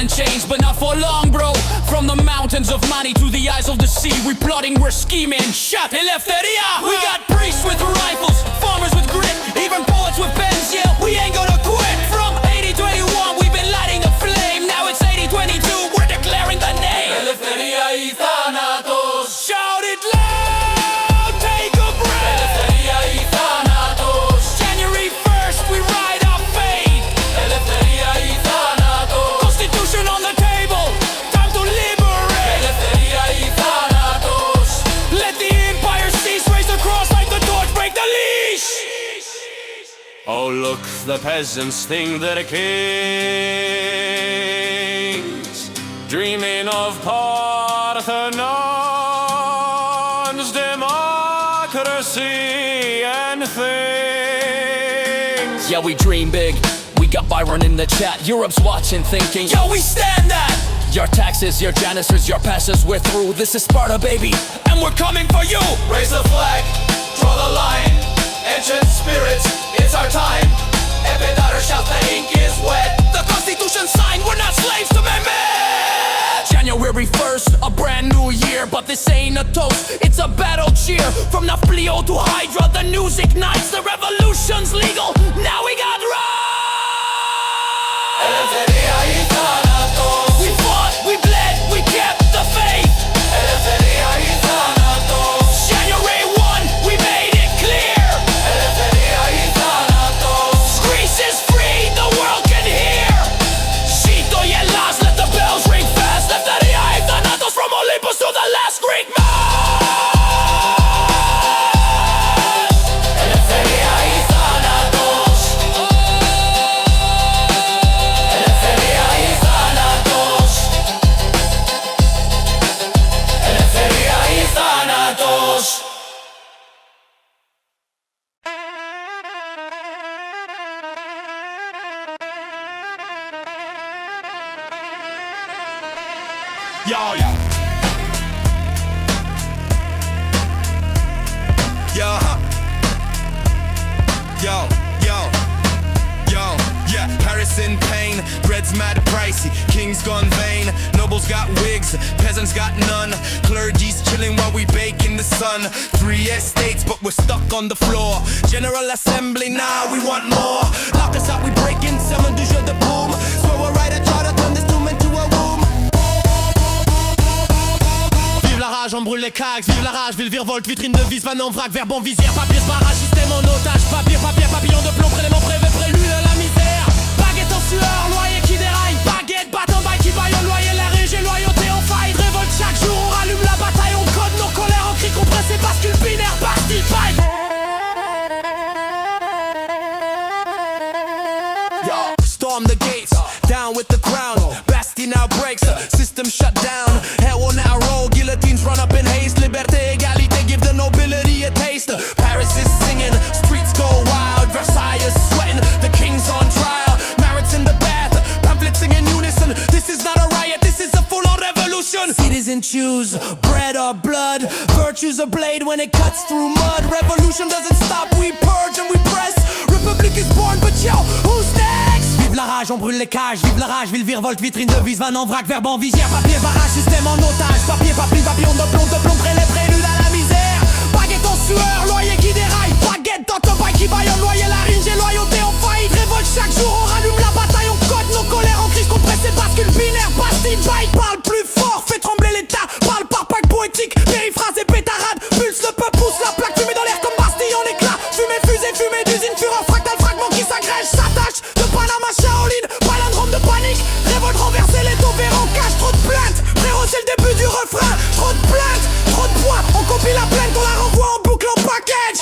and chains, but not for long, bro. From the mountains of money to the eyes of the sea, we plotting, we're scheming. Shut Eleftheria! We got priests with rifles, farmers with grit, even poets with pens, yeah, we ain't gonna quit. From 80-21, we've been lighting a flame. Now it's 80-22, we're declaring the name. Ελευθερία ή θάνατος. Shout it loud, take a breath. Ελευθερία ή θάνατος. January 1st, we ride our fate. Ελευθερία ή θάνατος. Constitution on the table, time to liberate. Ελευθερία ή θάνατος. Let the empire cease, raise the cross like the torch, break the leash. Oh look, the peasants think they're kings, dreaming of Parthenon's democracy and things. Yeah, we dream big. We got Byron in the chat. Europe's watching, thinking, yo, we stand that. Your taxes, your janitors, your passes, we're through. This is Sparta, baby, and we're coming for you. Raise the flag, draw the line. Ancient spirits, it's our time. Every daughter shout the ink is wet. The Constitution signed, we're not slaves to men. January 1st, a brand new year, but this ain't a toast, it's a battle cheer. From Nafplio to Hydra, the news ignites, the revolution's legal, now we got right. Ελευθερία ή θάνατος. We fought, we bled, we kept the faith. Ελευθερία ή θάνατος. January 1, we made it clear. Ελευθερία ή θάνατος. Greece is free, the world can hear. Shito y elas, let the bells ring fast. Ελευθερία ή θάνατος, from Olympus to the last Greek man. Ελευθερία ή θάνατος. Ελευθερία ή θάνατος. Ελευθερία ή θάνατος. Yo, yo. Yo, yo, yo, yo, yeah. Paris in pain, bread's mad pricey, kings gone vain, nobles got wigs, peasants got none, clergy's chilling while we bake in the sun. 3 estates, but we're stuck on the floor. General Assembly, nah, we want more. Lock us out, we break in, summon du jeu de boom. Swear we'll write a charter, turn this tomb into a womb. Vive la rage, on brûle les cags, vive la rage, ville virevolte, vitrine de vis, van en vrac, verbe en visière, papier, barrage, système en otage, papier, papier, papillon de plomb, prélément prévé, prélude à la misère. Baguette en sueur, loyer qui déraille, baguette, bâton, bail qui baille, loyer, la régie, loyauté en faille, révolte chaque jour, on rallume la bataille, on code nos colères en cris compressés, bascule binaire, bastille, paille. Yo, storm the gates, down with the crown, Bastille now breaks, system shut down, hell will now roll, guillotines run up in haste, liberté, égalité, give the nobility a taste. Paris is singing, streets go wild, Versailles is sweating, the king's on trial, Marriot's in the bath, pamphlets sing in unison, this is not a riot, this is a full-on revolution. Citizens choose, bread or blood, virtue's a blade when it cuts through mud, revolution doesn't stop, we purge and we press, Republic is born, but yo, who's next? Vive la rage, on brûle les cages, vive la rage, ville virevolte, vitrine de vis, van en vrac, verbe en visière, papier, barrage, système en otage, papier, papillon de plomb, prélude à la misère. Baguette en sueur, loyer qui déraille, baguette dans ton bail qui baille, on loyer la rime, j'ai loyauté en faillite, révolte chaque jour, on rallume la bataille, on code nos colères en crise compressée, bascule binaire, bastille, bail, parle plus fort, fait trembler l'état, parle par pack poétique, périphrase et pétarade, pulse le peuple, pousse la plaque, fumée dans l'air comme Bastille en éclat, fumée fusée, fumée d'usine, fureur fractal, fragment qui s'agrège, s'attache, de Panama, Shaolin, palindrome de panique, révolte renversée, les tauvères en cage, trop de plaintes, frérot c'est le début du refrain, trop de plaintes, trop de points, on copie la plainte, on la renvoie en boucle en package.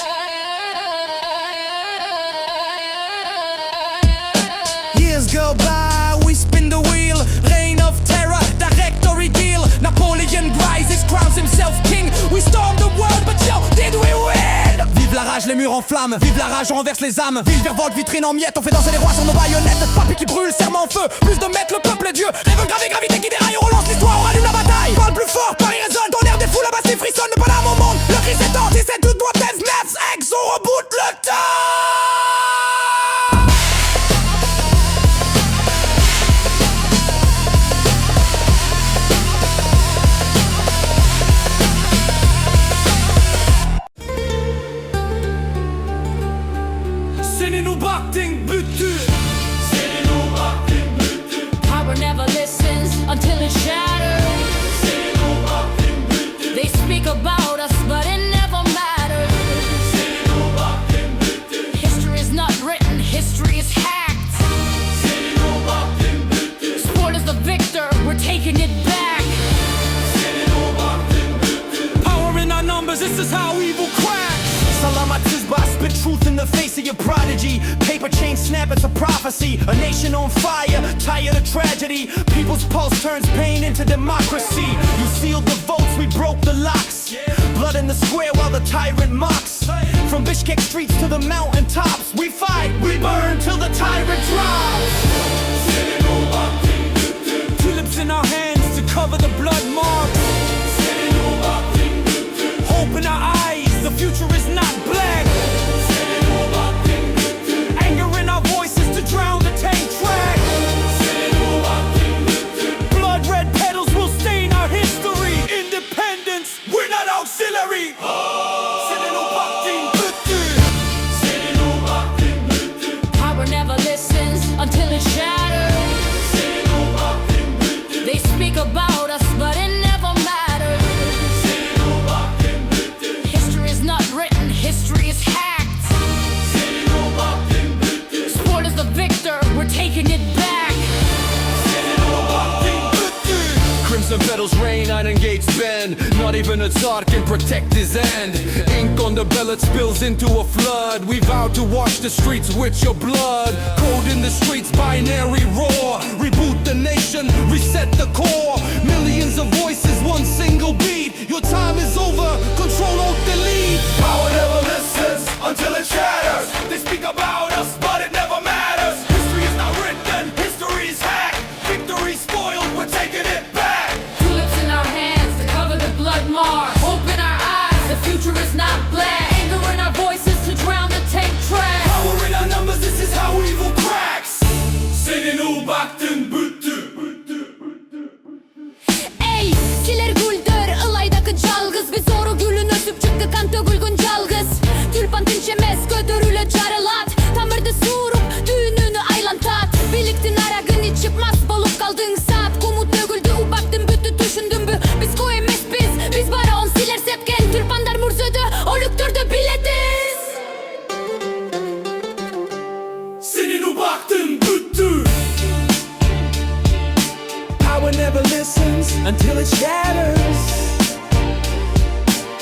Years go by, we spin the wheel, reign of terror, directory deal, Napoleon rises, crowns himself king, we storm the world, but yo, did we win? Vive la rage, les murs en flammes, vive la rage, on renverse les âmes, ville virevolte, vitrine en miettes, on fait danser les rois sur nos baïonnettes, papier qui brûle, serment en feu, plus de maîtres, le peuple est Dieu, révolte gravée, gravité qui déraille, on relance l'histoire, on rallume la bataille, parle plus fort, Paris résonne, tonnerre des foules, la basse frissonne, le bonheur au monde, le cri s'étend, 17 août, doit tête, neuf, ex, on reboot le temps. taking it back. Power in our numbers, this is how evil cracks. Salamatız boss, spit truth in the face of your prodigy. Paper chain snap, it's a prophecy. A nation on fire, tired of tragedy. People's pulse turns pain into democracy. You sealed the votes, we broke the locks. Blood in the square while the tyrant mocks. From Bishkek streets to the mountain tops, we fight, we burn till the tyrant drops. Tulips in our hands to cover the blood marks. Hope in our eyes, the future is not black. Anger in our voices to drown the tank track. Blood red petals will stain our history. Independence, we're not auxiliary. Power never listens until it's shattered. They speak about us, but it never matters. History is not written, history is hacked. Sport is the victor, we're taking it back. Crimson petals rain, iron gates bend. Not even a Tsar can protect his end. Ink on the ballot spills into a flood. We vow to wash the streets with your blood. Code in the streets, binary roar. Reboot the nation, reset the core. Millions of voices, one single beat. Your time is over, control alt delete. Power never listens until it shatters. They speak about us, but it never matters. History is not written, history is hacked. Victory spoiled, we're taking it back. Tulips in our hands to cover the blood mark. Hope in our eyes, the future is not black. Anger in our voices to drown the tank track. Power in our numbers, this is how evil cracks. Senin ubактың бүттү. Ey, siler güldür, ılaydaki çalgız. Biz oru gülün ösüp çıktı kan tökülgün çalgız. Tülpan tinçemez, götürülü carılat. Tamırdı surup, düğününü aylantat. Birliktin aragın hiç çıkmaz, bolup kaldın saat. Kumut döküldü, ubактың бүттү, düşündün mü? Biz koy biz bara on siler sepken. Tülpandar mursödü, olüktürdü biletiz. Senin ubактың бүттү. Power never listens until it shatters.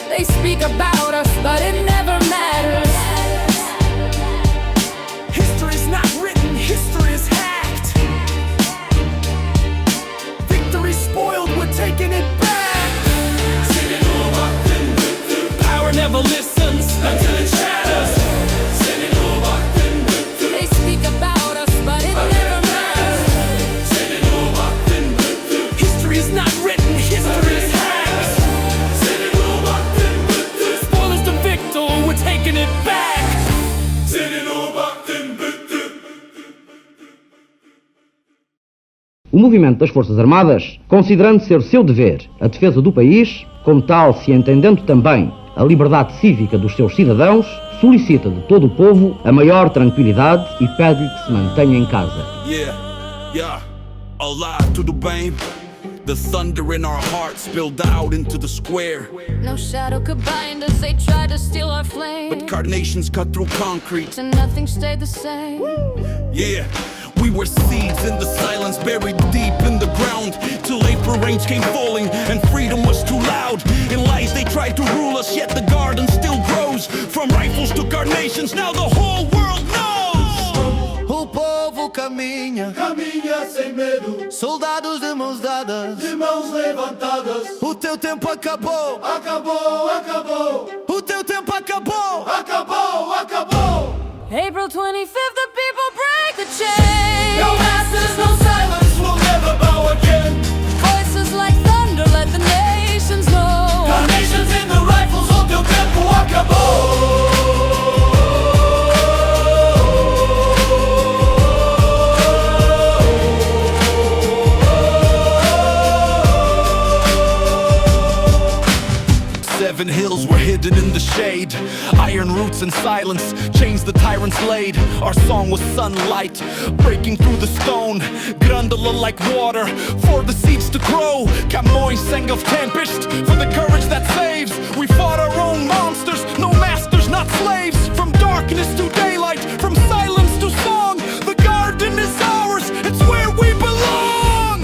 They speak about us, but it never matters. History is not written, history is hacked. Victory spoiled, we're taking it back. Senin ubактың бүттү. Power never listens until it shatters. Senin ubактың бүттү. They speak about us, but it never matters. Senin ubактың бүттү. History is not written, history is hacked. Senin ubактың бүттү. Spoil is the victor, we're taking it back. Senin ubактың бүттү. O movimento das Forças Armadas, considerando ser seu dever a defesa do país, como tal se entendendo também a liberdade cívica dos seus cidadãos, solicita de todo o povo a maior tranquilidade e pede-lhe que se mantenha em casa. Yeah, alive to the bane. The thunder in our hearts spilled out into the square. No shadow could bind us, they tried to steal our flame. But carnations cut through concrete. And nothing stayed the same. Yeah, we were seeds in the silence, buried deep in the ground, till April rains came falling and freedom was too loud. In lies they tried to rule us, yet the garden still grows. From rifles to carnations, now the whole world knows. O povo caminha, caminha sem medo. Soldados de mãos dadas, de mãos levantadas. O teu tempo acabou, acabou, acabou. O teu tempo acabou, acabou, acabou. April 25th, the people break the chain. No masters, no silence, we'll never bow again. Voices like thunder, let the nations know. Carnations in the rifles, o teu tempo acabou. Seven hills were hidden in the shade. Iron roots and silence, chains the tyrants laid. Our song was sunlight, breaking through the stone. Grundala like water, for the seeds to grow. Camões sang of tempest, for the courage that saves. We fought our own monsters, no masters, not slaves. From darkness to daylight, from silence to song. The garden is ours, it's where we belong.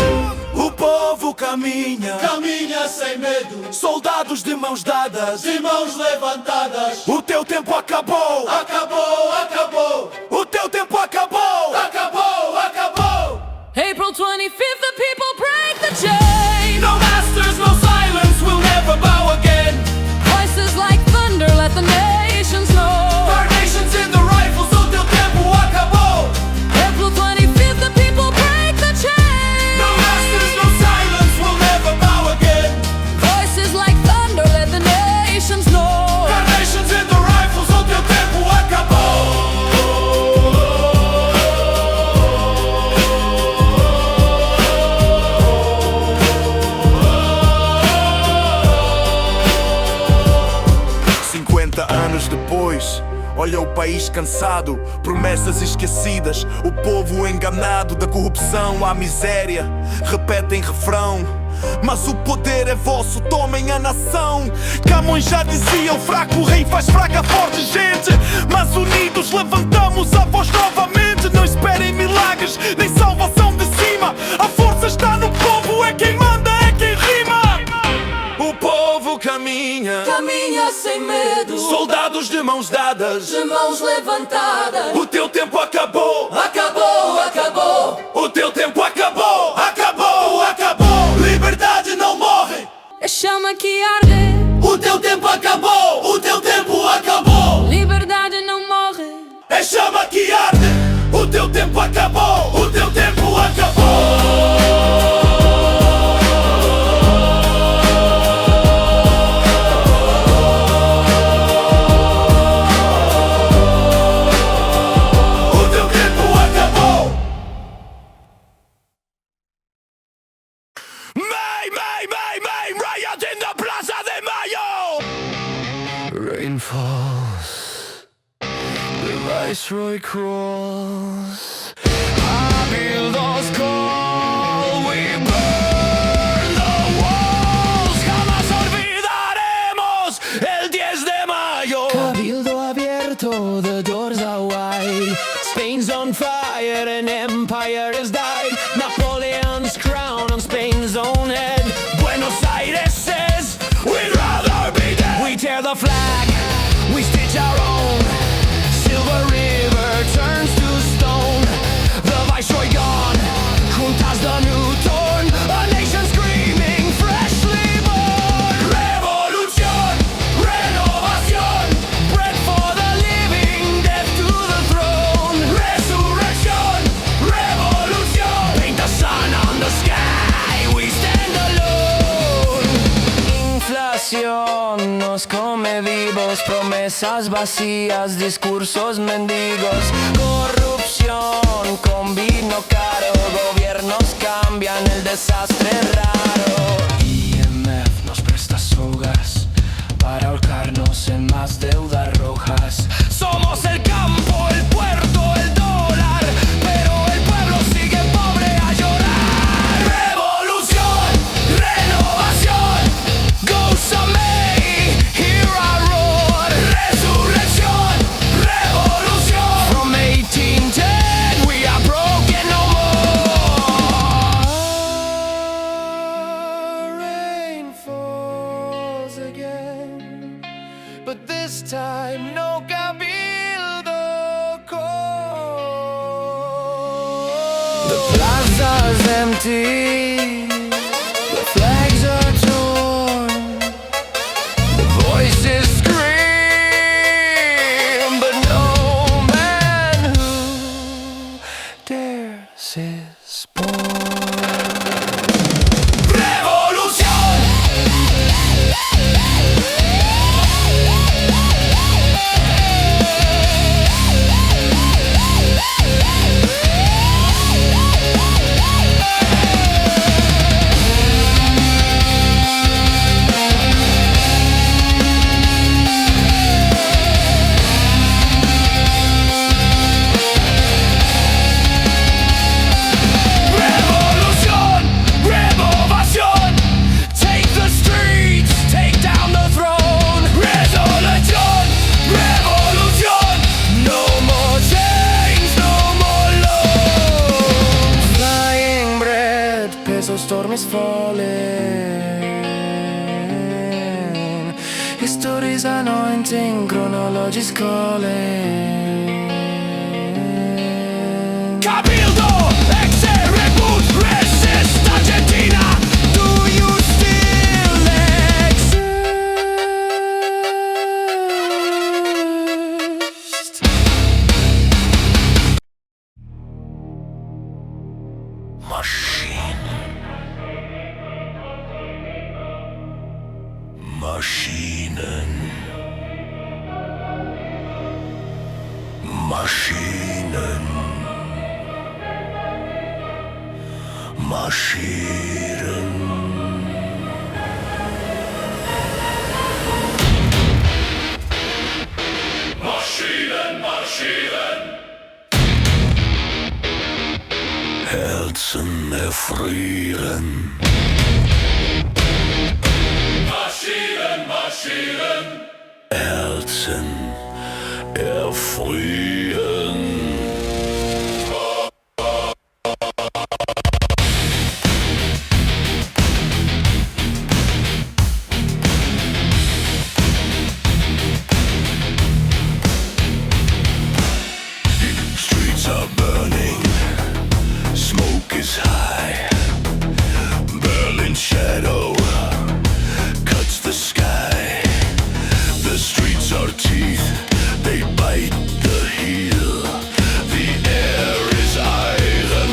povo caminha, caminha sem medo, soldados de mãos dadas, de mãos levantadas. O teu tempo acabou, Acabou, acabou, o teu tempo acabou, acabou, acabou. April 25th, the people break the chain. No masters, no silence, we'll never bow again. Voices like thunder, let the nations know. Carnations in the rifles, o teu tempo acabou. April 25th, the people break the chain. No masters, no silence, we'll never bow again. Voices like thunder, let the nations know. Carnations in the rifles, o teu tempo acabou. 50 anos depois, olha o país cansado, promessas esquecidas, o povo enganado, da corrupção à miséria, repetem refrão. Mas o poder é vosso, tomem a nação. Camões já dizia, o fraco rei faz fraca a forte gente. Mas unidos levantamos a voz novamente. Não esperem milagres, nem salvação de cima. A força está no povo, é quem manda, é quem rima. O povo caminha, Caminha sem medo, soldados de mãos dadas, de mãos levantadas. o teu tempo acabou, Acabou, acabou. o teu tempo acabou, acabou, acabou. Liberdade não morre, É chama que arde. o teu tempo acabou, o teu tempo acabou. Liberdade não morre. É chama que arde, o teu tempo acabou, o teu tempo acabou. Riot in the Plaza de Mayo! Rain falls, the viceroy crawls, Cabildos call, we burn the walls. Jamás olvidaremos el 10 de mayo. Cabildo abierto, the doors are wide. Spain's on fire, an empire has died. Napoleon's crown on Spain's own head. Buenos Aires says, we'd rather be dead. We tear the flag, we stitch our own. Silver River turns to stone. The viceroy gone, juntas the new torn. A nation screaming, freshly born. Revolución, renovación. Bread for the living, death to the throne. Resurrección, revolución. Paint the sun on the sky, we stand alone. Inflación nos come vivos, promesas vacías, discursos mendigos. Corrupción con vino caro, gobiernos cambian, el desastre raro. IMF nos presta sogas para ahorcarnos en más deudas rojas. Somos el campo, el puerto, el dólar, pero el pueblo sigue pobre a llorar. Revolución, renovación, Ghosts of May, hear our roar. Resurrección, revolución. From 1810 we are broken no more. Rain falls again, but this time no cabildo call. The plaza's empty, the flags are torn, the voices scream, but no man who dares is born. Revolución. calling. History's anointing, chronology's calling. Cabildo, exe, reboot, resist, Argentina. Do you still exist? Maschinen. Maschinen. Maschinen. Marschieren. Maschinen, marschieren. Herzen erfrieren. Marschieren, marschieren. Herzen erfrieren. Streets are burning, smoke is high. Berlin's shadow cuts the sky. The streets are teeth, they bite the heel. The air is iron,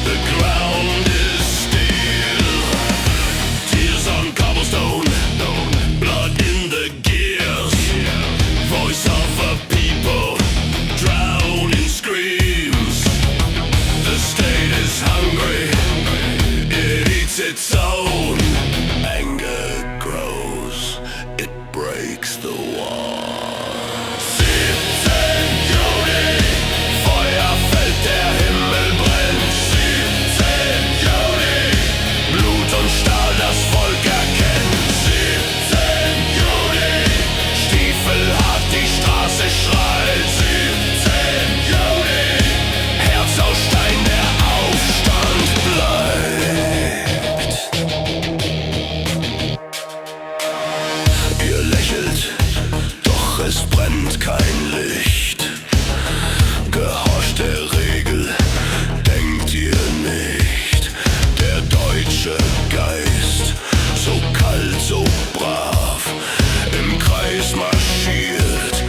the ground is steel. Tears on cobblestone, blood in the gears. Voice of a people, drowning screams. The state is hungry, it eats its own. Anger grows, it breaks the wall. 17 Juni, Feuer fällt, der Himmel brennt. 17 Juni, Blut und Stahl, das Volk erkennt. 17 Juni, stiefelhart die Straße schreit. 17 Juni, Herz aus Stein, der Aufstand bleibt. Ihr lächelt, doch es brennt kein Licht. Gehorcht der Regel, denkt ihr nicht. Der deutsche Geist, so kalt, so brav, im Kreis marschiert,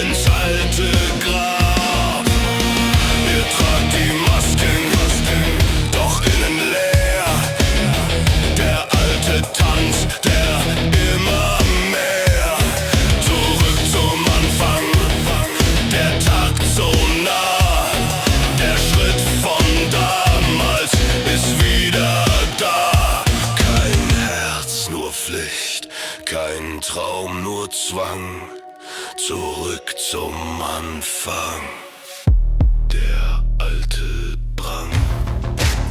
ins alte Grab. Ihr tragt die Masken, doch innen leer. Der alte Tanz, der immer mehr. Zurück zum Anfang, der Takt so nah. Der Schritt von damals ist wieder da. Kein Herz, nur Pflicht, kein Traum, nur Zwang. Zurück zum Anfang, der alte Drang.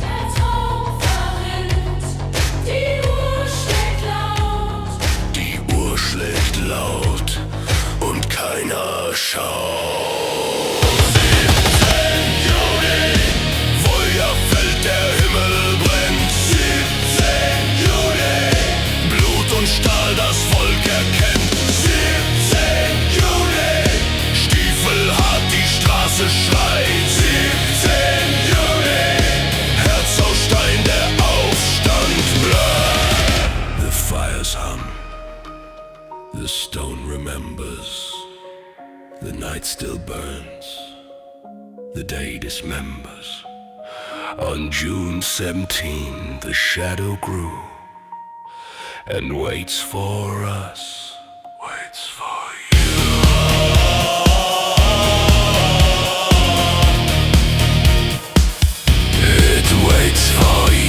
Der Traum verrinnt, die Uhr schlägt laut. Die Uhr schlägt laut und keiner schaut. 17 Juni, Feuer fällt, der Himmel brennt. 17 Juni, Blut und Stahl, das Volk erkennt. 17 Juni, stiefelhart die Straße schreit. 17 Juni, Herz aus Stein, der Aufstand bleibt. The fires hum, the stone remembers. The night still burns, the day dismembers. On June 17, the shadow grew and waits for us, waits for you. It waits for you.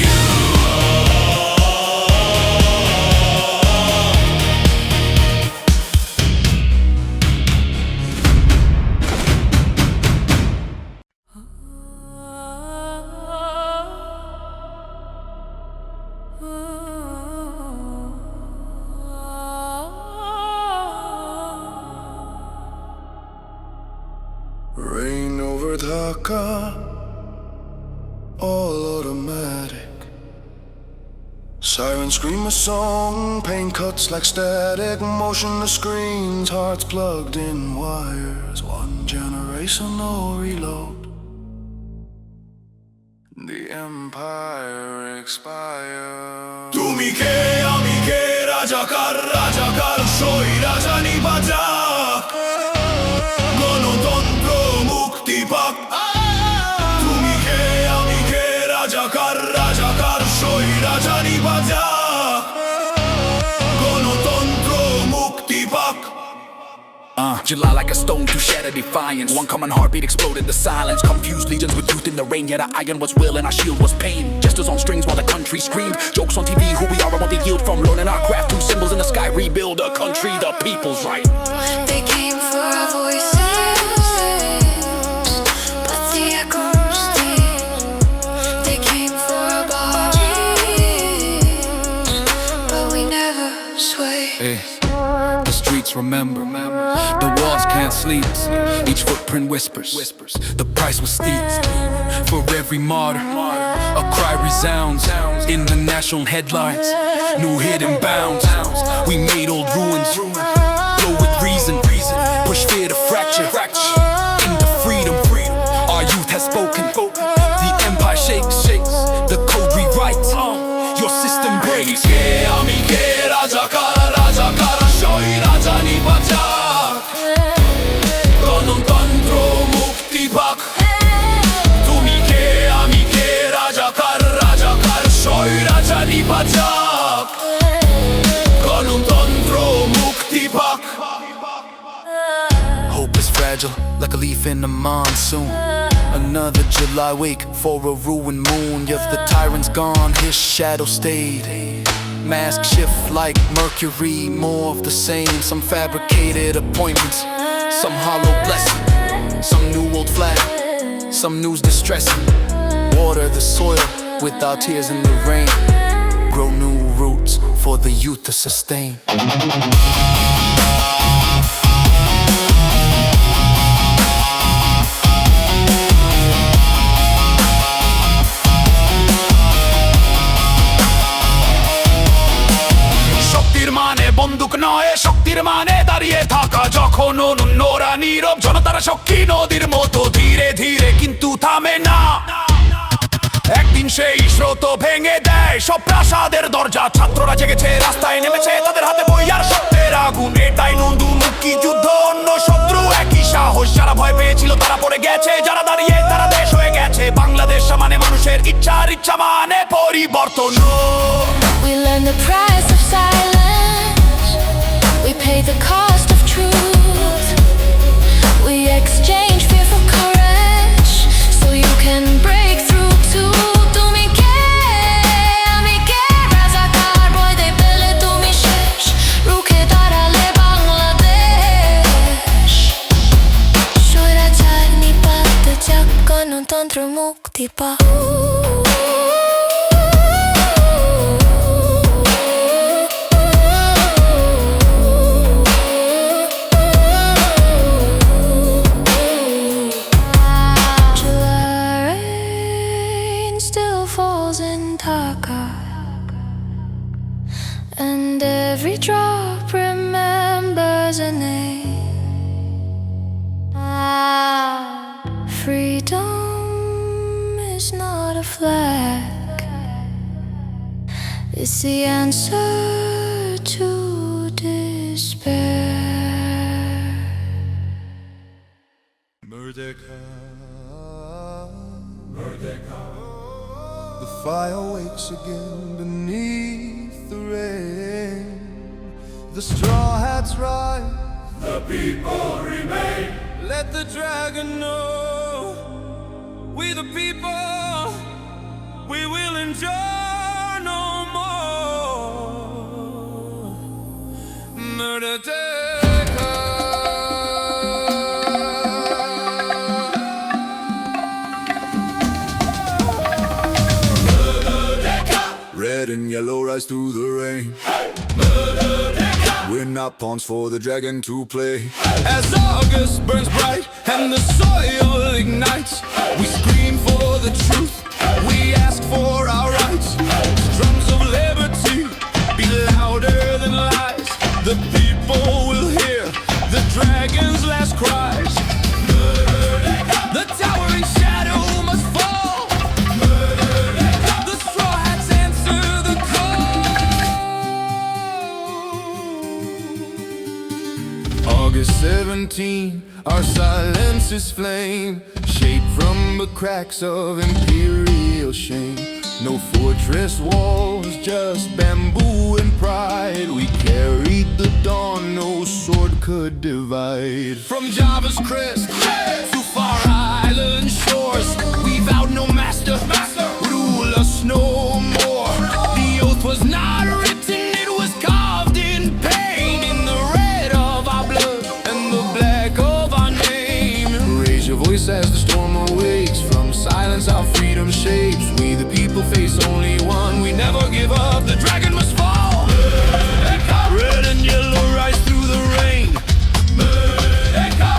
Rain over Dhaka, all automatic. Sirens scream a song, pain cuts like static, motionless screens, hearts plugged in wires. One generation, no reload. The empire expires. তুমি কে আমি কে রাজাকার সই রাজানি বাজা গণতন্ত্র মুক্তি পাক তুমি কে আমি কে রাজাকার সই রাজানি বাজা গণতন্ত্র মুক্তি পাক July like a stone to shatter defiance. One common heartbeat exploded the silence. Confused legions with youth in the rain. Yet our iron was will and our shield was pain. Gestures on strings while the country screamed. Jokes on TV, who we are and what they yield from learning our craft. Two symbols in the sky, rebuild a country, the people's right. They came for our voices, but the echoes stayed. They came for our bodies, but we never swayed. The streets remember. The walls can't sleep. Each footprint whispers. The price was steep. For every martyr, a cry resounds in the national headlines. New hidden bounds. We made old ruins glow with reason. Push fear to fracture into freedom. Our youth has spoken. The empire shakes. The code rewrites. Your system breaks. Amike rajakar shoy rajani baja গণতন্ত্র মুক্তি পাক তুমি কে আমি কে রাজাকার সই রাজানি বাজা গণতন্ত্র মুক্তি পাক Hope is fragile, like a leaf in the monsoon. Another July wake for a ruined moon. If the tyrant's gone, his shadow stayed. Mask shift like mercury, more of the same. Some fabricated appointments, some hollow blessing, some new old flag, some news distressing. Water the soil with our tears in the rain. Grow new roots for the youth to sustain. বন্দুক নয় শক্তির মানে দাঁড়িয়ে থাকা যখন অন্যরা নীরব জনতারা শক্তি নদীর মতো ধীরে ধীরে কিন্তু থামে না একদিন সেই স্রোত ভেঙে দেয় সব প্রাসাদের দরজা ছাত্ররা জেগেছে রাস্তায় নেমেছে তাদের হাতে বই আর সত্যের আগুন এটাই নতুন মুক্তিযুদ্ধ অন্য শত্রু একই সাহস যারা ভয় পেয়েছিল তারা পড়ে গেছে যারা দাঁড়িয়ে তারা দেশ হয়ে গেছে বাংলাদেশ মানে মানুষের ইচ্ছা মানে পরিবর্তন We learn the price of silence. We pay the cost of truth. We exchange fear for courage, so you can break through too. তুমি কে আমি কে রাজাকার বয়দে পেলে তুমি শেষ রুখে দাঁড়ালে বাংলাদেশ স্বৈরাচার নিপাত যাক গণতন্ত্র মুক্তি পাক Dhaka, and every drop remembers a name. Freedom is not a flag, it's the answer to despair. Merdeka, the fire wakes again beneath the rain. The straw hats rise, the people remain. Let the dragon know, we the people, we will endure no more. Merdeka. Red and yellow rise through the rain. We're not pawns for the dragon to play. As August burns bright and the soil ignites, we scream for the truth, we ask for our rights. Drums of liberty The people will hear the dragon's last cries. The towering shadow must fall. The straw hats answer the call. August 17, our silence is flame, shaped from the cracks of imperial shame. No fortress walls, just bamboo and pride. We carried the dawn, no sword could divide. From Java's crest to far island shores, we vowed no master rule us no more. The oath was not written, it was carved in pain, in the red of our blood and the black of our name. Raise your voice as the storm awakes, from silence our freedom shapes. We the people face only one, we never give up, the dragon must fall. Red and yellow rise through the rain,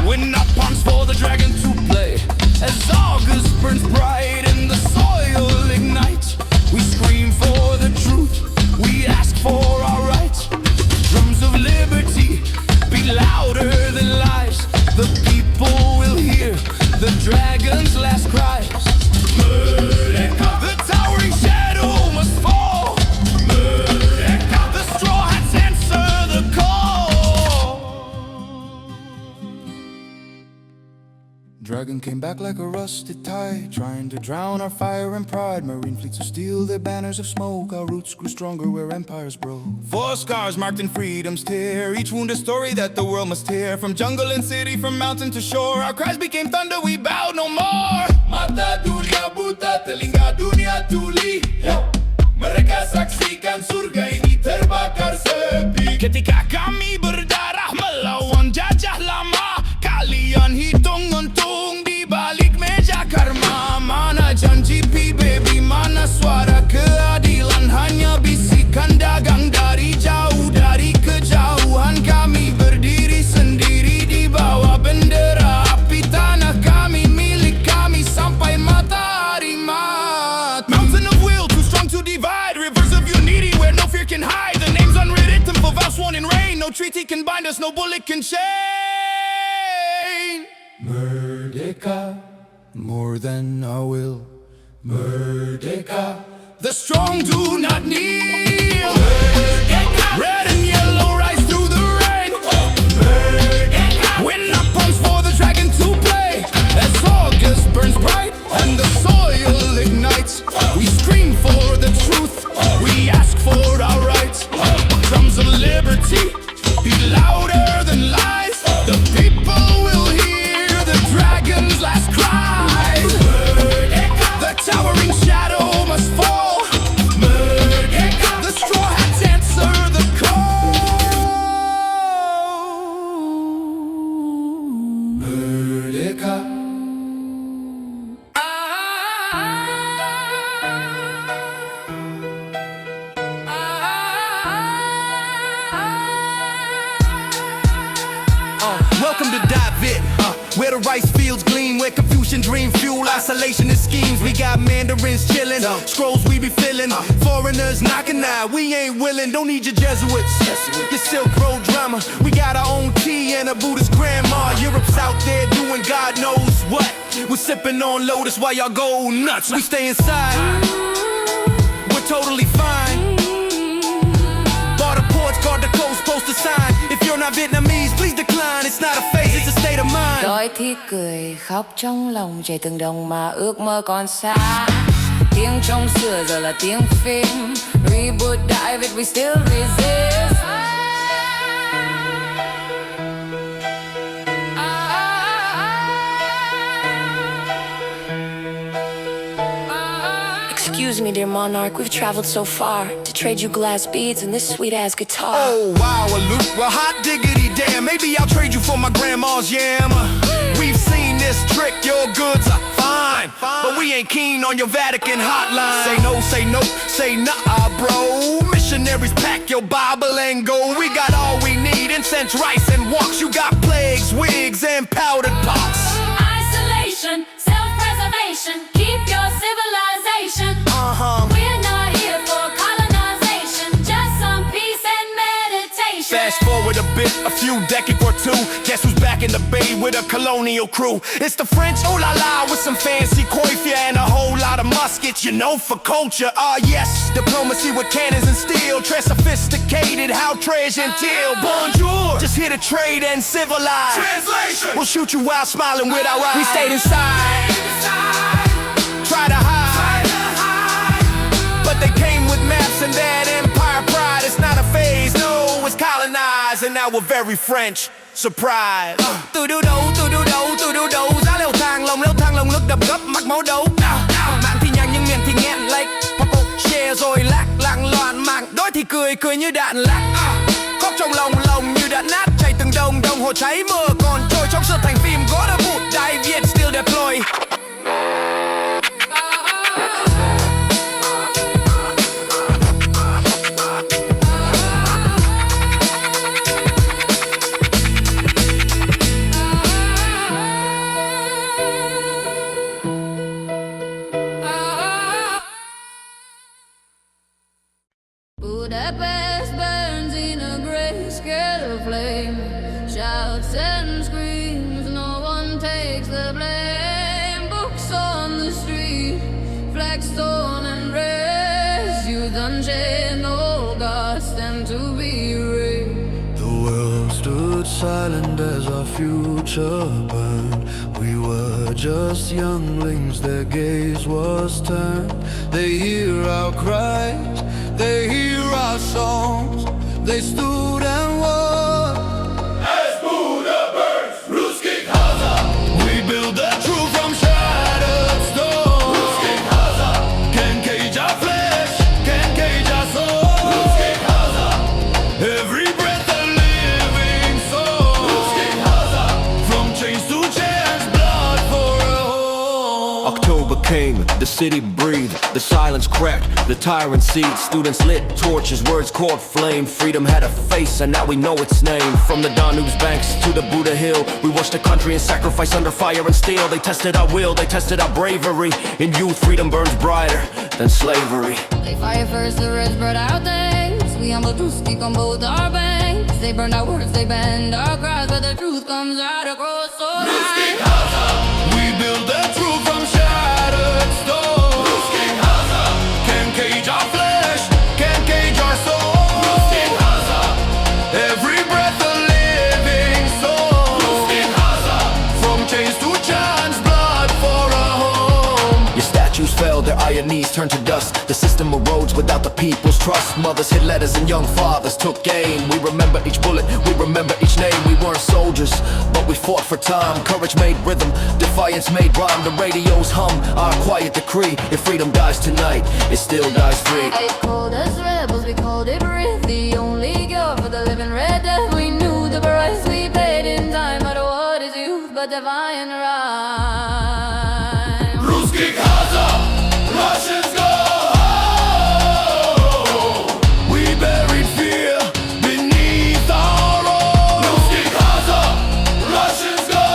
when our pawns for the dragon to play. As August burns bright and the soil ignites, we scream for the truth, we ask for our rights. Drums of liberty beat louder than lies. The people will hear the dragon's last cries. The towering shadow must fall. The straw hats answer the call. Dragon came back like a rusted tide, trying to drown our fire and pride. Marine fleets will steal their banners of smoke. Our roots grew stronger where empires broke. 4 scars marked in freedom's tear, each wound a story that the world must hear. From jungle and city, from mountain to shore, our cries became thunder, we bowed no more. Mata dunia buta, telinga dunia tuli. Mereka saksikan surga ini terbakar sepi. Ketika kami berdarah melawan jajah lama, kalian hitung untung di balik meja karma. Mana janji PBB, mana suara keadilan, hanya bisikan dagang dari jauh, dari kejauhan. Kami berdiri sendiri di bawah bendera api, tanah kami milik kami sampai matahari mat. Mountain of will, too strong to divide, rivers of unity where no fear can hide. The names unwritten for vows sworn in rain, no treaty can bind us, no bullet can chain. Merdeka, more than our will. Merdeka, the strong do not kneel. Merdeka, red and yellow rise through the rain. Merdeka, when our pawns for the dragon to play. As August burns bright and the soil ignites, we scream for the truth, we ask for our rights. Drums of liberty beat louder than lies. The people will hear the dragon's last cries. The towering shadow must fall. The straw hats answer the call. Merdeka. Welcome to Vive, where the rice fields gleam, where confusion dream fuel, isolation and schemes. We got mandarins chillin', scrolls we be filling, foreigners knocking out, we ain't willing. Don't need your Jesuits, your Silk Road drama. We got our own tea and a Buddhist grandma. Europe's out there doing God knows what. We're sipping on Lotus while y'all go nuts. We stay inside, we're totally fine. Bar the ports, guard the coast, post a sign. If you're not Vietnamese, please decline. It's not a phase, it's a state of mind. Đôi thì cười khóc trong lòng, chảy từng đồng mà ước mơ còn xa. Tiếng trong xưa giờ là tiếng phim, reboot dive it we still resist. Excuse me, dear monarch, we've traveled so far to trade you glass beads and this sweet-ass guitar. Oh, wow, a loop, well, hot diggity damn. Maybe I'll trade you for my grandma's yam. We've seen this trick, your goods are fine, but we ain't keen on your Vatican hotline. Say no, say nah, bro. Missionaries pack your Bible and go. We got all we need, incense, rice, and walks. You got plagues, wigs, and powdered pots. Isolation, self-preservation, keep your civilization. We're not here for colonization, just some peace and meditation. Fast forward a bit, a few decades or two. Guess who's back in the bay with a colonial crew? It's the French, oh la la, with some fancy coiffure and a whole lot of muskets, you know, for culture. Ah yes, diplomacy with cannons and steel. Très sophisticated, how très gentil. Bonjour, just here to trade and civilize. Translation. We'll shoot you while smiling with our eyes. We stayed inside, try to hide, but they came with maps and that empire pride. It's not a phase, no, it's colonized, and now we're very French. Surprise. Tu-du-do, tu-du-do, tu-du-do. Giá leo thang lồng nước đập gấp mắc máu đấu. Mạng thì nhàng nhưng miệng thì nghẹn like pop share rồi lắc lặng loạn mạng. Đôi thì cười như đạn lạc. Khóc trong lòng như đạn nát. Chạy từng đồng hồ cháy mưa còn trôi trong sự thành phim. Có đã bụt đại Việt still deploy. Budapest burns in a grey scale of flame. Shouts and screams, no one takes the blame. Books on the street, flagstone and raised. Youth unchained, no gods stand to be raised. The world stood silent as our future burned. We were just younglings, their gaze was turned. They hear our cries, they hear our songs. They stood and won. As Buda burns, Ruski Kaza. We build the truth from shattered stone. Ruski Kaza. Can't cage our flesh, can't cage our soul. Ruski Kaza. Every breath a living soul. Ruski Kaza. From chains to chains, blood for a home. October came, the city breathed, the silence cracked, the tyrant seed. Students lit torches, words caught flame. Freedom had a face and now we know its name. From the Danube's banks to the Buda hill, we watched the country in sacrifice under fire and steel. They tested our will, they tested our bravery. In youth, freedom burns brighter than slavery. They fire first, the reds brought out things. We humble to speak on both our banks. They burn our words, they bend our cries, but the truth comes out across all Ruski lines. Kaza. We build the truth from shattered stone. Ruski Kaza. Can't cage our flesh, can't cage our soul. Ruski Kaza. Every breath a living soul. Ruski Kaza. From chains to chains, blood for a home. Your statues fell, their iron knees turned to dust. The system erodes without the people's trust. Mothers hid letters and young fathers took aim. We remember each bullet, we remember each name. We weren't soldiers, but we fought for time. Courage made rhythm, defiance made rhyme. The radios hum our quiet decree. If freedom dies tonight, it still dies free. They called us rebels, we called it breath. The only cure for the living red death. We knew the price we paid in time. But what is youth but divine rhyme? Ruski Kaza. Russians go home. We buried fear beneath our own. Ruski Kaza. Russians go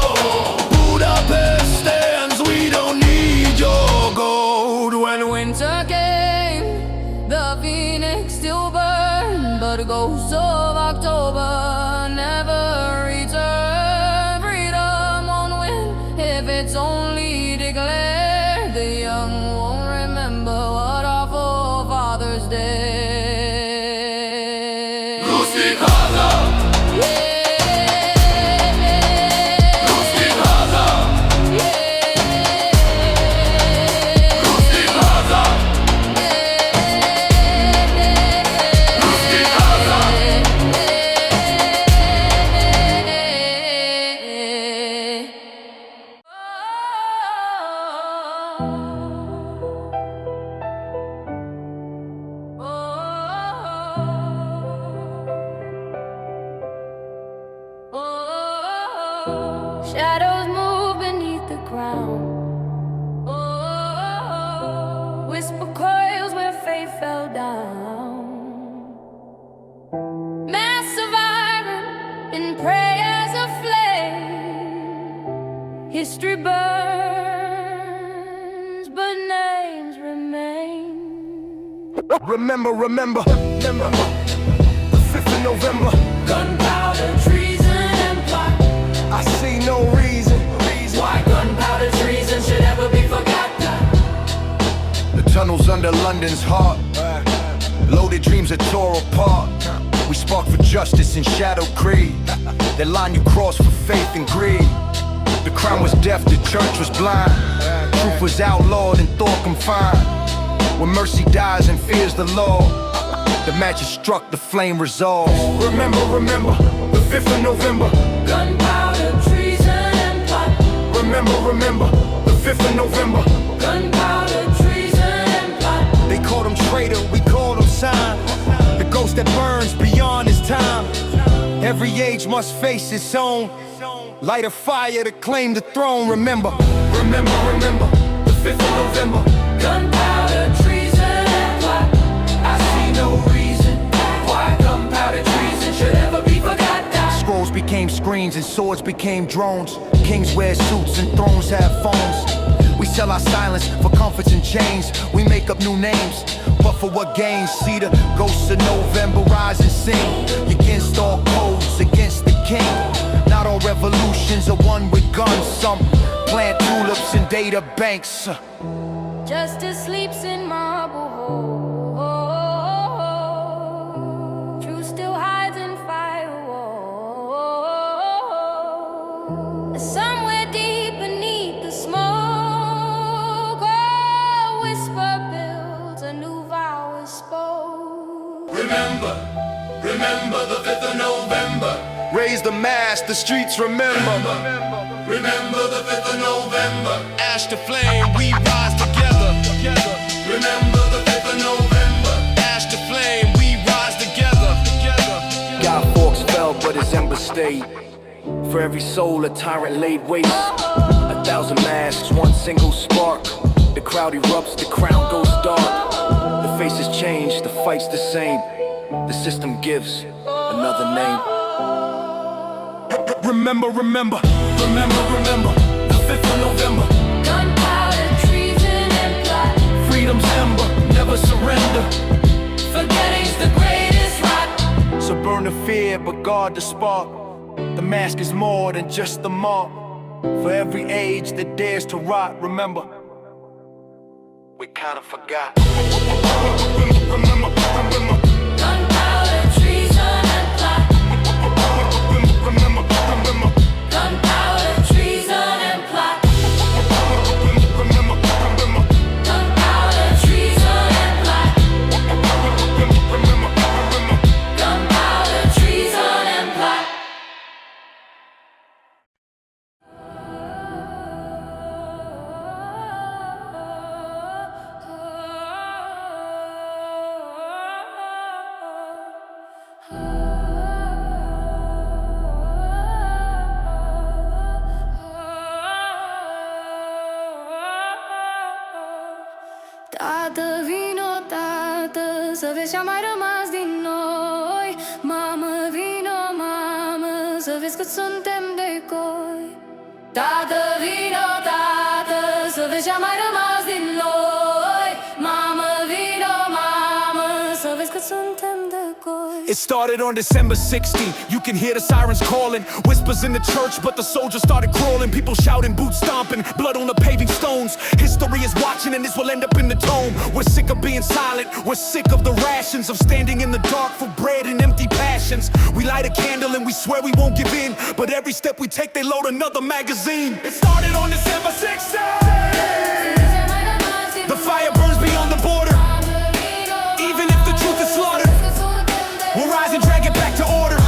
home. Budapest stands, we don't need your gold. When winter came, the phoenix still burned, but ghosts of October never return. Freedom won't win if it's only declared. The young won't remember what our forefathers did. Ruski Kaza. Ruski Kaza. Ruski Kaza. Ruski Kaza. Shadows move beneath the ground. Whisper coils where faith fell down. Massive iron in prayers of flame. History burns, but names remain. Remember, of November. Gunpowder, treason, and plot. I see no reason Why gunpowder treason should ever be forgotten. The tunnels under London's heart, loaded dreams that tore apart. We spark for justice and shadow creed. That line you cross for faith and greed. The crown was deaf, the church was blind. Truth was outlawed and thought confined. When mercy dies and fears the law, the match is struck, the flame resolves. Remember, remember, the 5th of November. Gunpowder, treason, and plot. Remember, remember, the 5th of November. Gunpowder, treason, and plot. They called him traitor, we called him sign. The ghost that burns beyond his time. Every age must face its own. Light a fire to claim the throne. Remember, remember, remember, the 5th of November. Gunpowder, treason, and plot. I see no reason why gunpowder treason should ever be forgotten. Scrolls became screens and swords became drones. Kings wear suits and thrones have phones. We sell our silence for comforts and chains. We make up new names, but for what gain? See the ghosts of November rise and sing against all codes, against the king. Not all revolutions are won with guns. Some plant tulips in data banks. Justice sleeps in marble halls. Truth still hides in firewalls. Somewhere deep beneath the smoke, a whisper builds a new vow is spoke. Remember, remember the 5th of November. Raise the mask, the streets remember. Remember the 5th of November. Ash to flame, we rise together. Remember the 5th of November. Ash to flame, we rise together. Guy Fawkes fell, but his ember stayed. For every soul a tyrant laid waste. 1,000 masks, one single spark. The crowd erupts, the crown goes dark. The faces change, the fight's the same. The system gives another name. Remember, remember, remember, remember, the 5th of November. Gunpowder, treason, and plot. Freedom's ember, never surrender. Forgetting's the greatest rot. So burn the fear, but guard the spark. The mask is more than just the mark. For every age that dares to rot, remember, we kinda forgot. Remember, remember. Gunpowder, treason, and plot. Remember, remember. Gunpowder, treason, and plot. Remember, remember. Gunpowder, treason, and plot. Remember, remember. Gunpowder, treason, and plot. Tata, vino, tata, să vezi ce-a mai rămas din noi. Mamă, vino, mamă, să vezi cât suntem de coi. Tata, vino, tata, să vezi ce-a mai rămas din noi. Mamă, vino, mamă, să vezi cât suntem de coi. It started on December 16th. You can hear the sirens calling, whispers in the church, but the soldiers started crawling. People shouting, boots stomping, blood on the paving stones. History is watching and this will end up in the tomb. We're sick of being silent, we're sick of the rations, of standing in the dark for bread and empty passions. We light a candle and we swear we won't give in, but every step we take they load another magazine. It started on December 16th. The fire burns beyond the border. Even if the truth is slaughtered, we'll rise and drag it back to order.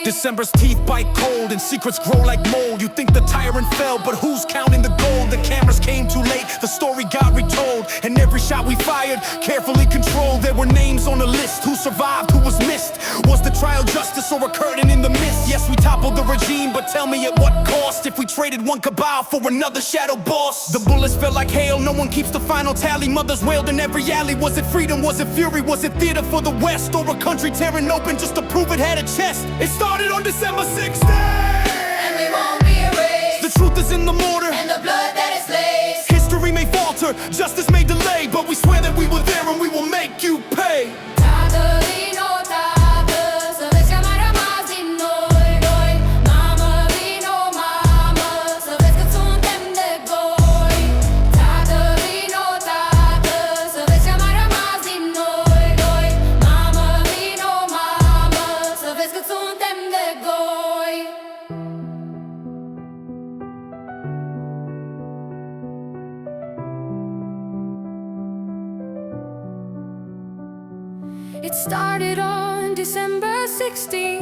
December's teeth bite cold and secrets grow like mold. You think the tyrant fell, but who's counting the gold? The cameras came too late, the story got retold. And every shot we fired, carefully controlled. There were names on the list, who survived, who was missed. Was the trial justice or a curtain in the mist? Yes, we toppled the regime, but tell me at what cost? If we traded one cabal for another shadow boss. The bullets fell like hail, no one keeps the final tally. Mothers wailed in every alley. Was it freedom, was it fury, was it theater for the West? Or a country tearing open just to prove it had a chest? It started on December 16th, And we won't be erased. the truth is in the mortar, And the blood Justice may delay, but we swear that we were there and we will make you pay. Tata, Vino, Tata, să vezi că mai rămas din noi doi. Mamă, Vino, mamă, să vezi că suntem de goi. Tata, Vino, Tata, să vezi că mai rămas din noi doi. Mamă, Vino, mamă, să vezi că suntem de goi. It started on December 16,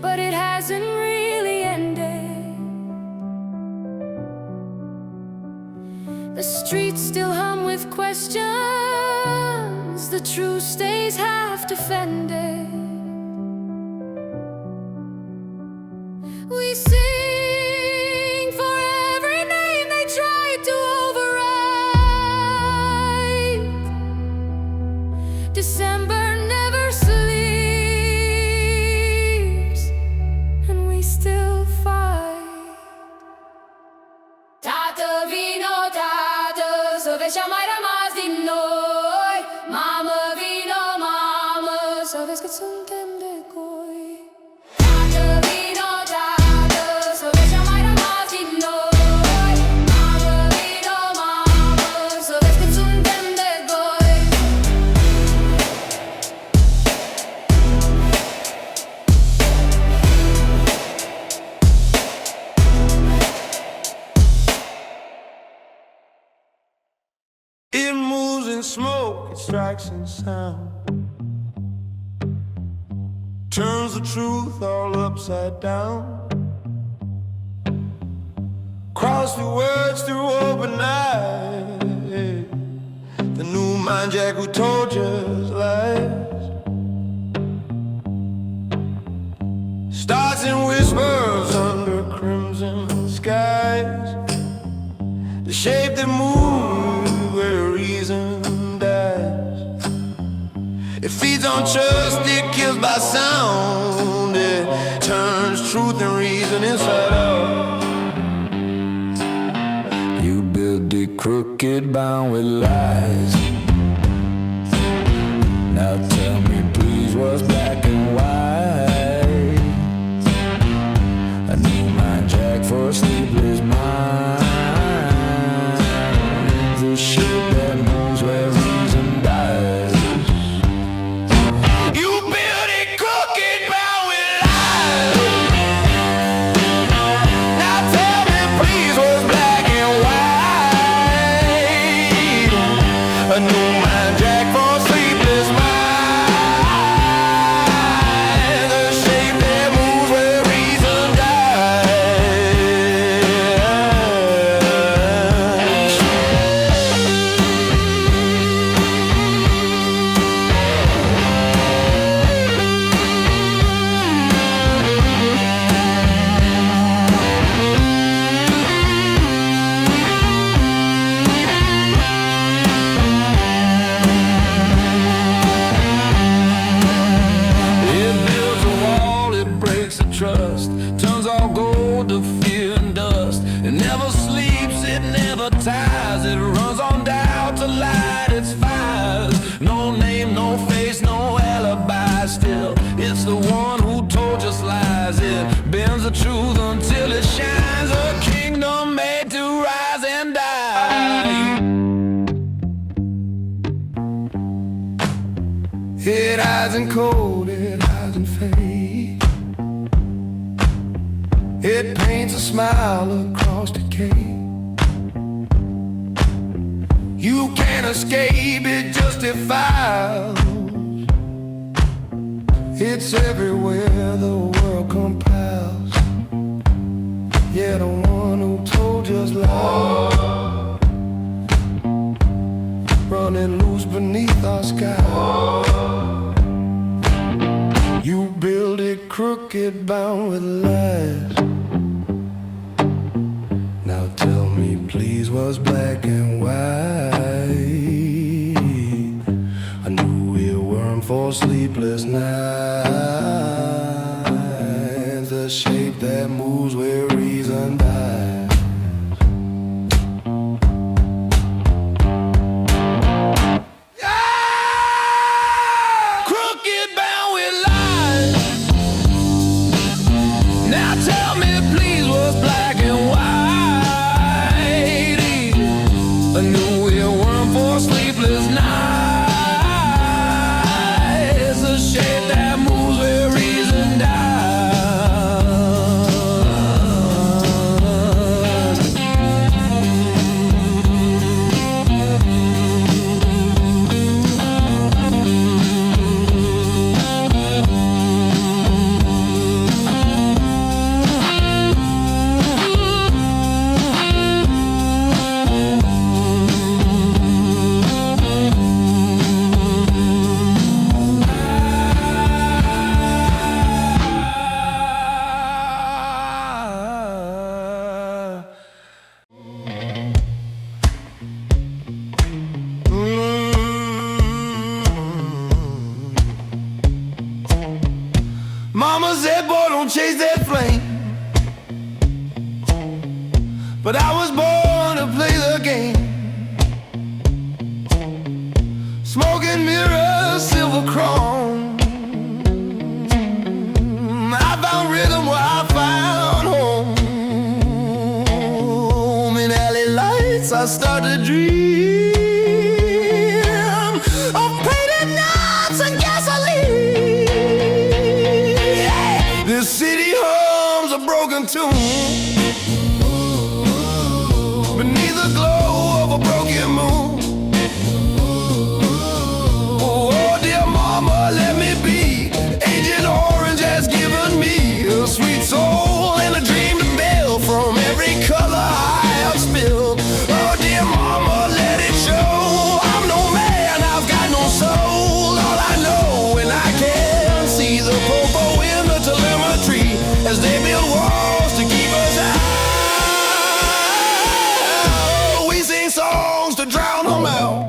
but it hasn't really ended. The streets still hum with questions, the truth stays half defended. We sing for every name they tried to override. December never sleeps, and we still fight. Tata, Vino, Tata, să vezi ce-a mai rămas din noi. Mamă, Vino, mamă, să vezi că suntem de goi. Tata, Vino, Tata, să vezi ce-a mai rămas din noi. Mamă, Vino, mamă, să vezi că suntem de goi. It moves in smoke, it strikes in sound, turns the truth all upside down. Cross the words through open eyes, the new mind jack who told just lies. Starts in whispers under crimson skies, the shape that moves where reason dies. It feeds on trust, it kills by sound, it turns truth and reason inside out. You build it crooked, bound with lies. Now tell me please what's black and white. A new mind jack for a sleepless mind. The ship that moves where reason dies. You build it crooked, bound with lies. Now tell me please what's black and white. A new mind jack for a sleepless mind. The shape that moves where reason dies. It builds a wall, it breaks the trust, turns all gold to fear and dust. It never sleeps, it never tires, it runs on down to light its fires. No name, no face, no alibi. Still, it's the one who told just lies. It bends the truth until it shines. A kingdom made to rise and die. It hides in cold, it hides in fate. It paints a smile across decay. You can't escape, it justifies. It's everywhere the world compiles. Yeah, the one who told just lies, running loose beneath our sky. You build it crooked, bound with lies. Now tell me please what's black and white. A new earworm for sleepless nights, the shape that moves where reason dies. but I was born to play the game. Smoking mirrors, silver chrome. I found rhythm where I found home. In alley lights I start to dream of painted nuts and gasoline. Yeah. This city hums a broken tune beneath the glow of a broken moon. Oh dear mama, let me be. Agent Orange has given me a sweet soul and a dream to build from every color I have spilled. Oh dear mama, let it show. I'm no man, I've got no soul. All I know and I can see the popo in the telemetry as they build walls to keep us out. We sing songs to drown them out.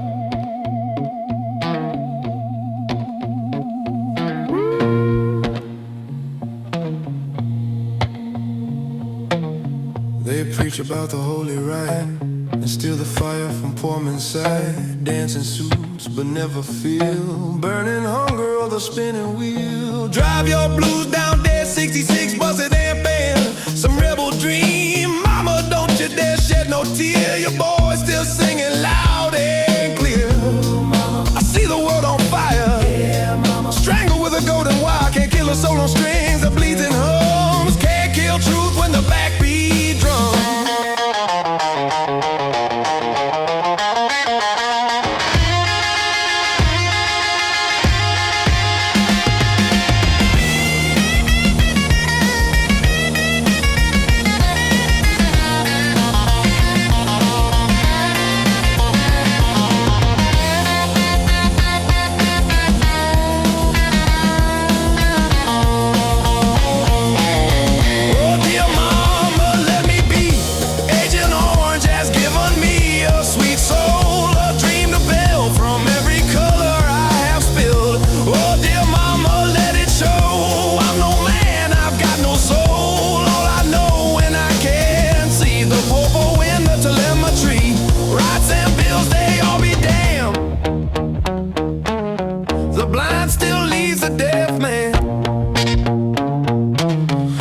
They preach about the holy right and steal the fire from poor men's side. Dancing suits but never feel burning hunger or the spinning wheel. Drive your blues down there, 66 busted and band. Some rebel dream, mama, don't you dare shed no tear. Your boy's still singing loud and clear. I see the world on fire, strangled with a golden wire. Can't kill a soul on strings that bleeds and hums. Can't kill truth when the backbeat drums.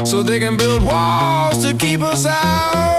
So they can build walls to keep us out.